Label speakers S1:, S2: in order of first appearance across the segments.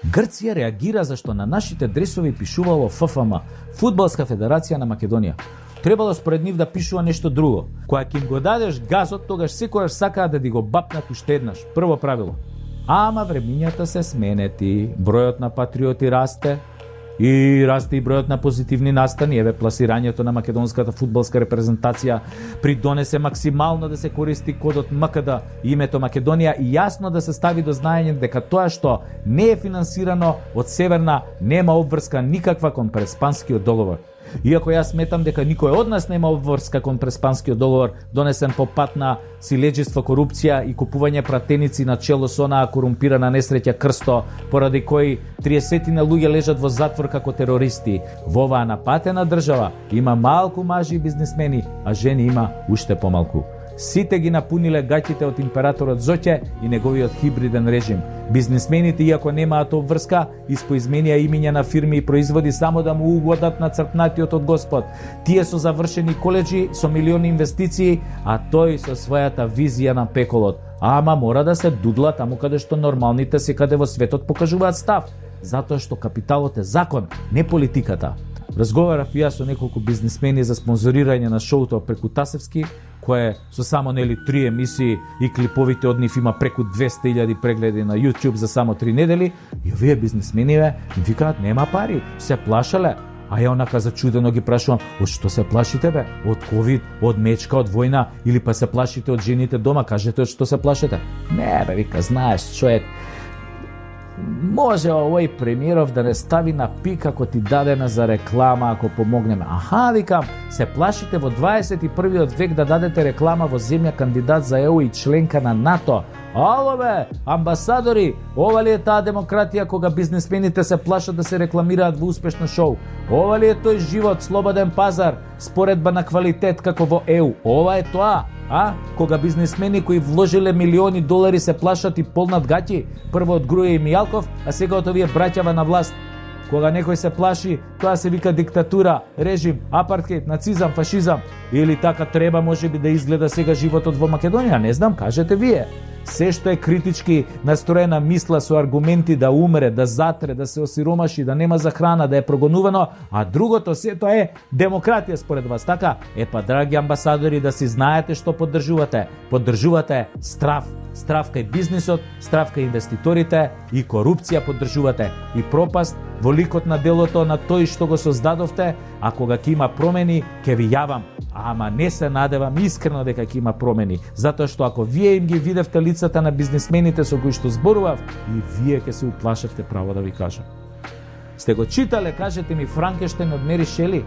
S1: Грција реагира зашто на нашите дресови пишувало ФФМ, Фудбалска федерација на Македонија. Требало според нив да пишува нешто друго. Кога ќе им го дадеш газот, тогаш секојаш сакаат да ти го бапнат уште еднаш. Прво правило. Ама времињата се сменети, бројот на патриоти расте и расте и бројот на позитивни настани. Еве, пласирањето на македонската фудбалска репрезентација придонесе максимално да се користи кодот МКД, името Македонија, и јасно да се стави до знаење дека тоа што не е финансирано од Северна нема обврска никаква кон Преспанскиот договор. Иако јас сметам дека никој од нас нема обврска кон Преспанскиот договор, донесен по пат на силеđиство, корупција и купување пратеници на чело со онаа корумпирана несреќа Крсто, поради кои 30 луѓе лежат во затвор како терористи. Во оваа напатена држава има малку мажи и бизнисмени, а жени има уште помалку. Сите ги напуниле гаќите од императорот Зоќе и неговиот хибриден режим. Бизнисмените, иако немаат обврска, испоизменија имиња на фирми и производи само да му угодат на црпнатиот од Господ. Тие со завршени коледжи, со милиони инвестиции, а тој со својата визија на пеколот. Ама мора да се дудла таму каде што нормалните секаде во светот покажуваат став, затоа што капиталот е закон, не политиката. Разговарав и јас со неколку бизнисмени за спонзорирање на шоуто преку Тасевски, кое со само 3 емисии и клиповите од нив има преку 200.000 прегледи на YouTube за само 3 недели, и овие бизнисмениве им викаат нема пари, се плашале. А ја онака зачудено ги прашувам, од што се плашите бе? Од ковид, од мечка, од војна, или па се плашите од жените дома? Кажете од што се плашите? Не бе, вика, знаеш, човек, може овој премиеров да не стави на пик ако ти дадеме за реклама, ако помогнеме. Аха, викам, се плашите во 21. век да дадете реклама во земја кандидат за ЕУ и членка на НАТО. Ало бе, амбасадори, ова ли е таа демократија кога бизнисмените се плашат да се рекламираат во успешно шоу? Ова ли е тој живот, слободен пазар, споредба на квалитет како во ЕУ? Ова е тоа? Кога бизнисмени кои вложиле милиони долари се плашат и полнат гаќи, прво од Груја и Мијалков, а сега од овие браќава на власт. Кога некој се плаши, тоа се вика диктатура, режим, апартхејд, нацизам, фашизам. Или така треба можеби да изгледа сега животот во Македонија, не знам, кажете вие. Се што е критички настроена мисла со аргументи да умре, да затре, да се осиромаши, да нема за храна, да е прогонувано, а другото сето е демократија според вас, така? Па, драги амбасадори, да си знаете што поддржувате. Поддржувате страв. Страв кај бизнисот, страв кај инвеститорите и корупција поддржувате. И пропаст во ликот на делото на тој што го создадовте, а кога ќе има промени, ќе ви јавам. Ама не се надевам искрено дека ќе има промени, затоа што ако вие им ги видевте лицата на бизнисмените со кои што зборував, и вие ќе се уплашевте, право да ви кажам. Сте го читале, кажете ми, Франкенштајн од Мери Шели?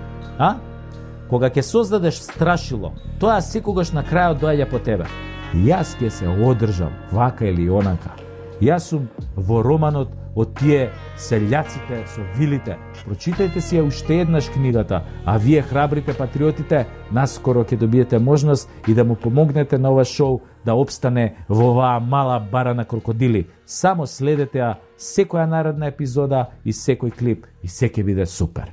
S1: Кога ќе создадеш страшило, тоа секогаш на крајот доаѓа по тебе. Јас ќе се одржам, вака или онака. Јас сум во романот од тие селјаците со вилите. Прочитајте си ја уште еднаш книгата, а вие храбрите патриотите наскоро ќе добиете можност и да му помогнете на ова шоу да опстане во оваа мала бара на крокодили. Само следете ја секоја наредна епизода и секој клип и се ќе биде супер.